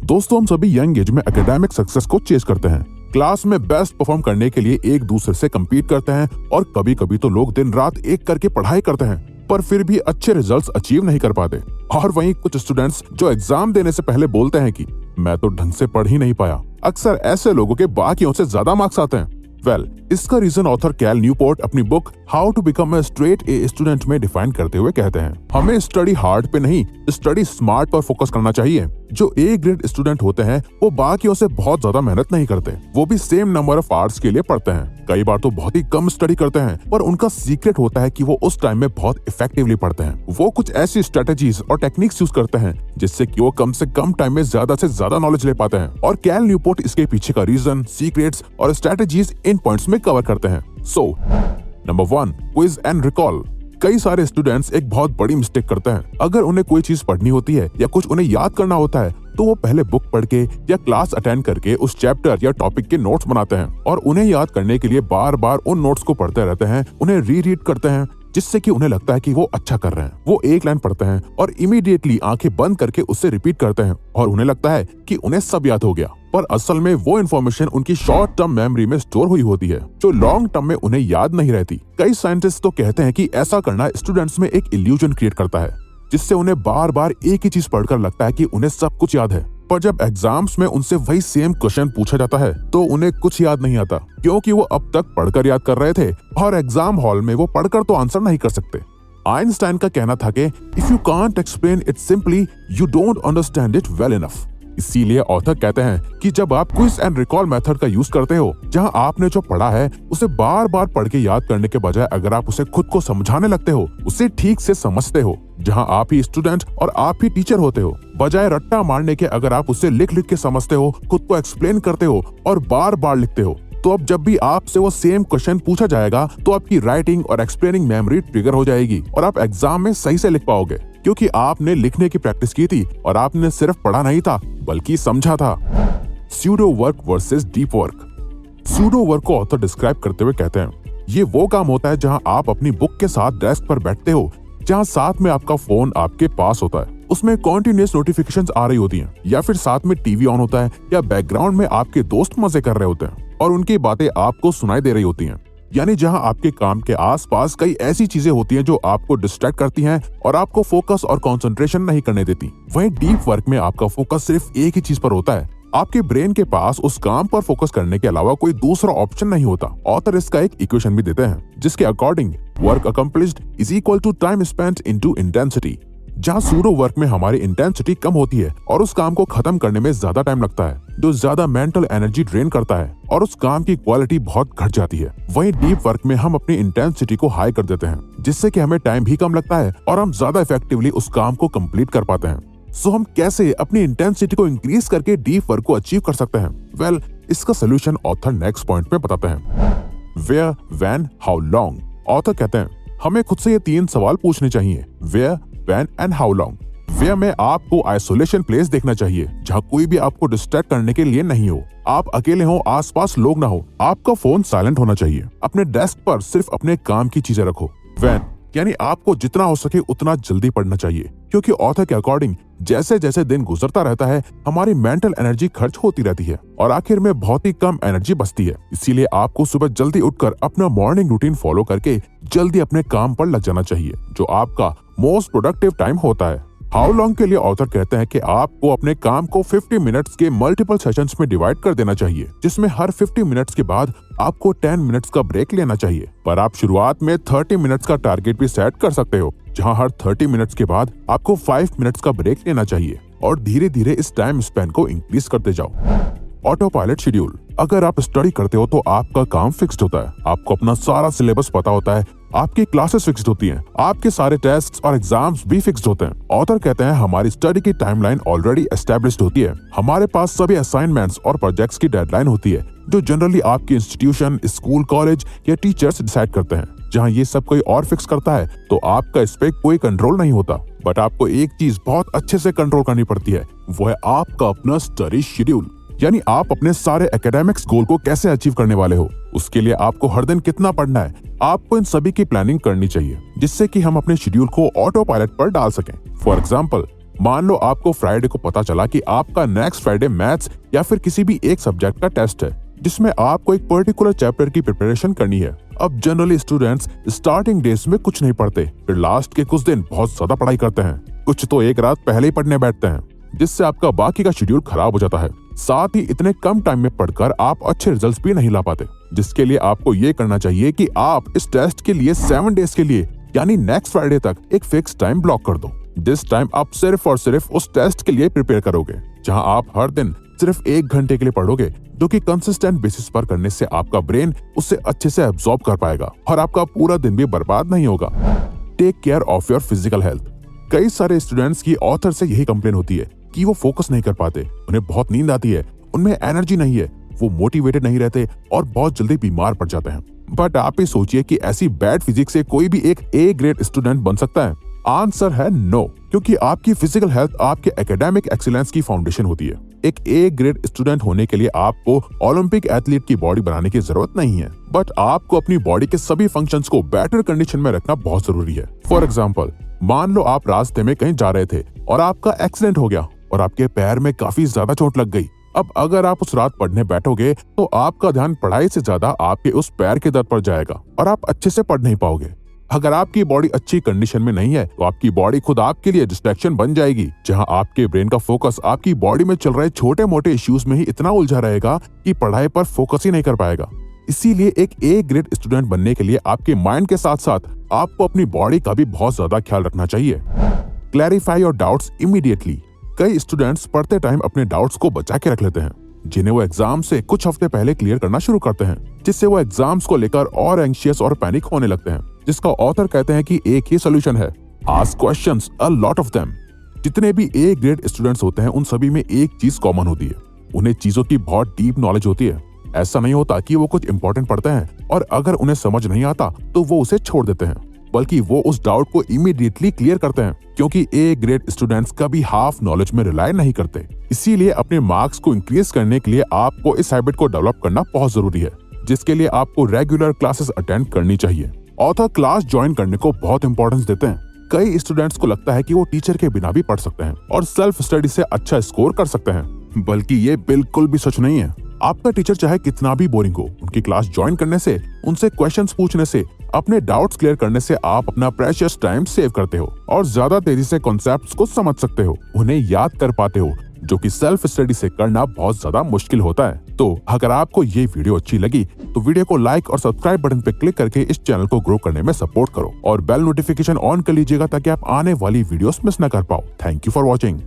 दोस्तों, हम सभी यंग एज में एकेडमिक सक्सेस को चेस करते हैं। क्लास में बेस्ट परफॉर्म करने के लिए एक दूसरे से कम्पीट करते हैं और कभी कभी तो लोग दिन रात एक करके पढ़ाई करते हैं, पर फिर भी अच्छे रिजल्ट्स अचीव नहीं कर पाते। और वहीं कुछ स्टूडेंट्स जो एग्जाम देने से पहले बोलते हैं कि मैं तो ढंग से पढ़ ही नहीं पाया। अक्सर ऐसे लोगों के बाकियों से ज्यादा मार्क्स आते हैं। इसका रीजन ऑथर कैल न्यूपोर्ट अपनी book how to become a straight A student में डिफाइन करते हुए कहते हैं, हमें स्टडी हार्ड पे नहीं, स्टडी स्मार्ट पर फोकस करना चाहिए। जो ए ग्रेड स्टूडेंट होते हैं वो बाकियों से बहुत ज्यादा मेहनत नहीं करते, वो भी सेम नंबर ऑफ आवर्स के लिए पढ़ते हैं। कई बार तो बहुत ही कम स्टडी करते हैं, पर उनका सीक्रेट होता है कि वो उस टाइम में बहुत इफेक्टिवली पढ़ते हैं। वो कुछ ऐसी स्ट्रेटेजीज और टेक्निक्स यूज करते हैं जिससे कि वो कम से कम टाइम में ज्यादा से ज्यादा नॉलेज ले पाते हैं। और कैल न्यूपोर्ट इसके पीछे का रीजन, सीक्रेट्स और स्ट्रेटेजीज इन पॉइंट्स में कवर करते हैं। Number 1, quiz and recall. कई सारे स्टूडेंट्स एक बहुत बड़ी मिस्टेक करते हैं। अगर उन्हें कोई चीज पढ़नी होती है या कुछ उन्हें याद करना होता है तो वो पहले बुक पढ़ के या क्लास अटेंड करके उस चैप्टर या टॉपिक के नोट्स बनाते हैं और उन्हें याद करने के लिए बार बार उन नोट्स को पढ़ते रहते हैं, उन्हें रीड करते हैं, जिससे कि उन्हें लगता है कि वो अच्छा कर रहे हैं। वो एक लाइन पढ़ते हैं और इमीडिएटली आंखें बंद करके उससे रिपीट करते हैं और उन्हें लगता है कि उन्हें सब याद हो गया, पर असल में वो इन्फॉर्मेशन उनकी शॉर्ट टर्म मेमोरी में स्टोर हुई होती है जो लॉन्ग टर्म में उन्हें याद नहीं रहती। कई साइंटिस्ट तो कहते हैं कि ऐसा करना स्टूडेंट्स में एक इल्यूजन क्रिएट करता है, जिससे उन्हें बार बार एक ही चीज पढ़कर लगता है कि उन्हें सब कुछ याद है। पर जब एग्जाम्स में उनसे वही सेम क्वेश्चन पूछा जाता है तो उन्हें कुछ याद नहीं आता, क्योंकि वो अब तक पढ़कर याद कर रहे थे और एग्जाम हॉल में वो पढ़कर तो आंसर नहीं कर सकते। आइंस्टाइन का कहना था कि if you can't explain it simply you don't understand it well enough. इसीलिए ऑथर कहते हैं कि जब आप क्विज एंड रिकॉल मेथड का यूज करते हो, जहां आपने जो पढ़ा है उसे बार बार पढ़ के याद करने के बजाय अगर आप उसे खुद को समझाने लगते हो, उसे ठीक से समझते हो, जहां आप ही स्टूडेंट और आप ही टीचर होते हो, बजाय रट्टा मारने के अगर आप उसे लिख लिख के समझते हो, खुद को एक्सप्लेन करते हो और बार बार लिखते हो, तो अब जब भी आपसे वो सेम क्वेश्चन पूछा जाएगा तो आपकी राइटिंग और एक्सप्लेनिंग मेमोरी ट्रिगर हो जाएगी और आप एग्जाम में सही से लिख पाओगे, क्योंकि आपने लिखने की प्रैक्टिस की थी और आपने सिर्फ पढ़ा नहीं था बल्कि समझा था। Pseudo work versus deep work. Pseudo work को ऑथर डिस्क्राइब करते हुए कहते हैं, ये वो काम होता है जहां आप अपनी बुक के साथ डेस्क पर बैठते हो, जहां साथ में आपका फोन आपके पास होता है, उसमें कॉन्टिन्यूअस नोटिफिकेशंस आ रही होती हैं, या फिर साथ में टीवी ऑन होता है या बैकग्राउंड में आपके दोस्त मजे कर रहे होते हैं और उनकी बातें आपको सुनाई दे रही होती हैं। यानी जहां आपके काम के आसपास कई ऐसी चीजें होती हैं जो आपको डिस्ट्रैक्ट करती हैं और आपको फोकस और कंसंट्रेशन नहीं करने देती। वहीं डीप वर्क में आपका फोकस सिर्फ एक ही चीज पर होता है। आपके ब्रेन के पास उस काम पर फोकस करने के अलावा कोई दूसरा ऑप्शन नहीं होता। ऑथर इसका एक इक्वेशन भी देते हैं, जिसके according work accomplished is equal to time spent into intensity. जहाँ सूडो वर्क में हमारी इंटेंसिटी कम होती है और उस काम को खत्म करने में ज्यादा टाइम लगता है, जो ज्यादा मेंटल एनर्जी ड्रेन करता है और उस काम की क्वालिटी बहुत घट जाती है। वहीं डीप वर्क में हम अपनी इंटेंसिटी को हाई कर देते हैं, जिससे कि हमें टाइम भी कम लगता है और हम ज्यादा इफेक्टिवली उस काम को कंप्लीट कर पाते हैं। सो हम कैसे अपनी इंटेंसिटी को इंक्रीज करके डीप वर्क को अचीव कर सकते हैं? इसका सोल्यूशन ऑथर नेक्स्ट पॉइंट में बताते हैं। Where, when, how long. Author कहते हैं हमें खुद से ये 3 सवाल पूछने चाहिए, where, when and how long. Where में आपको आइसोलेशन प्लेस देखना चाहिए, जहाँ कोई भी आपको डिस्ट्रैक्ट करने के लिए नहीं हो, आप अकेले हो, आसपास लोग ना हो, आपका फोन साइलेंट होना चाहिए, अपने डेस्क पर सिर्फ अपने काम की चीजें रखो। व्हेन यानी आपको जितना हो सके उतना जल्दी पढ़ना चाहिए, क्योंकि ऑथर के अकॉर्डिंग जैसे जैसे दिन गुजरता रहता है हमारी मेंटल एनर्जी खर्च होती रहती है और आखिर में बहुत ही कम एनर्जी बचती है। इसीलिए आपको सुबह जल्दी उठकर अपना मॉर्निंग रूटीन फॉलो करके जल्दी अपने काम पर लग जाना चाहिए, जो आपका मोस्ट प्रोडक्टिव टाइम होता है। हाउ लॉन्ग के लिए ऑथर कहते हैं कि आपको अपने काम को 50 मिनट्स के मल्टीपल सेशंस में डिवाइड कर देना चाहिए, जिसमें हर 50 मिनट्स के बाद आपको 10 मिनट्स का ब्रेक लेना चाहिए। पर आप शुरुआत में 30 मिनट्स का टारगेट भी सेट कर सकते हो, जहां हर 30 मिनट्स के बाद आपको 5 मिनट्स का ब्रेक लेना चाहिए और धीरे धीरे इस टाइम स्पेन को इंक्रीज करते जाओ। Auto pilot schedule. अगर आप स्टडी करते हो तो आपका काम फिक्स्ड होता है, आपको अपना सारा सिलेबस पता होता है, आपकी क्लासेस फिक्स्ड होती हैं, आपके सारे टेस्ट्स और एग्जाम्स भी फिक्स्ड होते हैं। ऑथर कहते हैं हमारी स्टडी की टाइमलाइन ऑलरेडी एस्टैब्लिश्ड होती है। हमारे पास सभी असाइनमेंट्स और प्रोजेक्ट्स की डेडलाइन होती है, जो जनरली आपकी इंस्टीट्यूशन, स्कूल, कॉलेज या टीचर्स डिसाइड करते हैं। जहां ये सब कोई और फिक्स करता है तो आपका इस पे कोई कंट्रोल नहीं होता। बट आपको एक चीज बहुत अच्छे से कंट्रोल करनी पड़ती है, वो है आपका अपना स्टडी शेड्यूल। यानी आप अपने सारे एकेडमिक्स गोल को कैसे अचीव करने वाले हो, उसके लिए आपको हर दिन कितना पढ़ना है, आपको इन सभी की प्लानिंग करनी चाहिए, जिससे कि हम अपने शेड्यूल को ऑटो पायलट पर डाल सकें। फॉर एग्जाम्पल, मान लो आपको फ्राइडे को पता चला कि आपका नेक्स्ट फ्राइडे मैथ्स या फिर किसी भी एक सब्जेक्ट का टेस्ट है जिसमें आपको एक पर्टिकुलर चैप्टर की प्रिपरेशन करनी है। अब जनरली स्टूडेंट्स स्टार्टिंग डेज में कुछ नहीं पढ़ते, फिर लास्ट के कुछ दिन बहुत ज्यादा पढ़ाई करते हैं। कुछ तो एक रात पहले ही पढ़ने बैठते हैं, जिससे आपका बाकी का शेड्यूल खराब हो जाता है। साथ ही इतने कम टाइम में पढ़कर आप अच्छे रिजल्ट्स भी नहीं ला पाते, जिसके लिए आपको ये करना चाहिए कि आप इस टेस्ट के लिए 7 डेज के लिए यानी नेक्स्ट फ्राइडे तक एक फिक्स टाइम ब्लॉक कर दो। दिस टाइम आप सिर्फ और सिर्फ उस टेस्ट के लिए प्रिपेयर करोगे, जहां आप हर दिन सिर्फ 1 घंटे के लिए पढ़ोगे, जो कि कंसिस्टेंट बेसिस पर करने से आपका ब्रेन उससे अच्छे से एब्जॉर्ब कर पाएगा और आपका पूरा दिन भी बर्बाद नहीं होगा। Take care of your physical health. कई सारे स्टूडेंट्स की ऑथर से यही कंप्लेन होती है कि वो फोकस नहीं कर पाते, उन्हें बहुत नींद आती है, उनमें एनर्जी नहीं है, वो मोटिवेटेड नहीं रहते और बहुत जल्दी बीमार पड़ जाते हैं। बट आप ही सोचिए कि ऐसी बैड फिजिक्स से कोई भी एक ए ग्रेड स्टूडेंट बन सकता है? आंसर है नो, क्योंकि आपकी फिजिकल हेल्थ आपके एकेडमिक एक्सीलेंस की फाउंडेशन होती है। एक ए ग्रेड स्टूडेंट होने के लिए आपको ओलंपिक एथलीट की बॉडी बनाने की जरूरत नहीं है, बट आपको अपनी बॉडी के सभी फंक्शंस को बेटर कंडीशन में रखना बहुत जरूरी है। फॉर एग्जाम्पल, मान लो आप रास्ते में कहीं जा रहे थे और आपका एक्सीडेंट हो गया और आपके पैर में काफी ज्यादा चोट लग गई। अब अगर आप उस रात पढ़ने बैठोगे तो आपका ध्यान पढ़ाई से ज्यादा आपके उस पैर के दर्द पर जाएगा और आप अच्छे से पढ़ नहीं पाओगे। अगर आपकी बॉडी अच्छी कंडीशन में नहीं है तो आपकी बॉडी खुद आपके लिए डिस्ट्रैक्शन बन जाएगी, जहां आपके ब्रेन का फोकस आपकी बॉडी में चल रहे छोटे मोटे इश्यूज में ही इतना उलझा रहेगा कि पढ़ाई पर फोकस ही नहीं कर पाएगा। इसीलिए एक ए ग्रेड स्टूडेंट बनने के लिए आपके माइंड के साथ साथ आपको अपनी बॉडी का भी बहुत ज्यादा ख्याल रखना चाहिए। Clarify your doubts immediately. कई स्टूडेंट्स पढ़ते टाइम अपने डाउट्स को बचा के रख लेते हैं, जिन्हें वो एग्जाम से कुछ हफ्ते पहले क्लियर करना शुरू करते हैं, जिससे वो एग्जाम्स को लेकर और एंग्शियस और पैनिक होने लगते हैं, जिसका ऑथर कहते हैं कि एक ही सोल्यूशन है, ask questions, a lot of them. जितने भी ए ग्रेड स्टूडेंट्स होते हैं उन सभी में एक चीज कॉमन होती है, उन्हें चीजों की बहुत डीप नॉलेज होती है। ऐसा नहीं होता कि वो कुछ इंपॉर्टेंट पढ़ते हैं और अगर उन्हें समझ नहीं आता तो वो उसे छोड़ देते हैं, बल्कि वो उस डाउट को इमीडिएटली क्लियर करते हैं, क्योंकि ए ग्रेड स्टूडेंट्स कभी हाफ नॉलेज में रिलाय नहीं करते। इसीलिए अपने मार्क्स को इंक्रीज करने के लिए आपको इस हैबिट को डेवलप करना बहुत जरूरी है, जिसके लिए आपको रेगुलर क्लासेस अटेंड करनी चाहिए। ऑथर क्लास ज्वाइन करने को बहुत इंपॉर्टेंस देते हैं। कई स्टूडेंट्स को लगता है कि वो टीचर के बिना भी पढ़ सकते हैं और सेल्फ स्टडी से अच्छा स्कोर कर सकते हैं, बल्कि ये बिल्कुल भी सच नहीं है। आपका टीचर चाहे कितना भी बोरिंग हो, उनकी क्लास ज्वाइन करने से, उनसे क्वेश्चंस पूछने से, अपने डाउट्स क्लियर करने से आप अपना प्रेशियस टाइम सेव करते हो और ज्यादा तेजी से कॉन्सेप्ट्स को समझ सकते हो, उन्हें याद कर पाते हो, जो कि सेल्फ स्टडी से करना बहुत ज्यादा मुश्किल होता है। तो अगर आपको ये वीडियो अच्छी लगी तो वीडियो को लाइक और सब्सक्राइब बटन पे क्लिक करके इस चैनल को ग्रो करने में सपोर्ट करो और बेल नोटिफिकेशन ऑन कर लीजिएगा ताकि आप आने वाली वीडियोस मिस न कर पाओ। Thank you for watching.